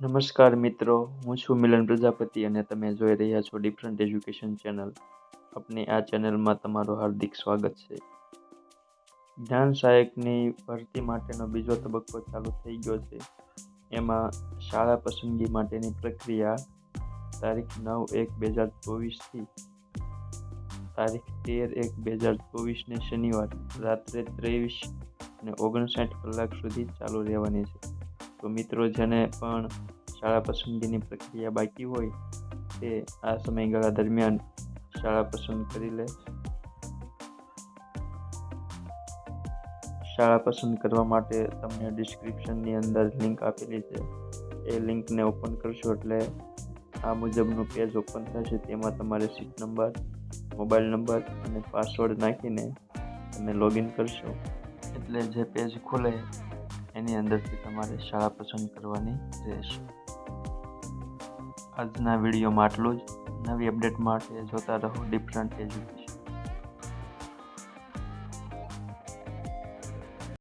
નમસ્કાર મિત્રો, હું છું મિલન પ્રજાપતિ અને તમે જોઈ રહ્યા છો ડિફરન્ટ એજ્યુકેશન ચેનલ. આપની આ ચેનલમાં તમારું હાર્દિક સ્વાગત છે. જ્ઞાન સહાયકની ભરતી માટેનો બીજો તબક્કો ચાલુ થઈ ગયો છે. એમાં શાળા પસંદગી માટેની પ્રક્રિયા તારીખ 9/1/2024થી તારીખ 13/1/2024ને શનિવાર રાત્રે 23:59 કલાક સુધી ચાલુ રહેવાની છે. તો મિત્રો, જેને પણ શાળા પસંદગીની પ્રક્રિયા બાકી હોય તે આ સમયગાળા દરમિયાન શાળા પસંદ કરી લે. શાળા પસંદ કરવા માટે તમને ડિસ્ક્રિપ્શનની અંદર લિંક આપેલી છે. એ લિંકને ઓપન કરશો એટલે આ મુજબનું પેજ ઓપન થશે. તેમાં તમારે સીટ નંબર, મોબાઈલ નંબર અને પાસવર્ડ નાખીને તમે લોગિન કરશો એટલે જે પેજ ખુલે એની અંદરથી તમારે શાળા પસંદ કરવાની રહેશે. આજના વિડીયોમાં આટલું જ. નવી અપડેટ માટે જોતા રહો ડિફરન્ટ એજ્યુકેશન.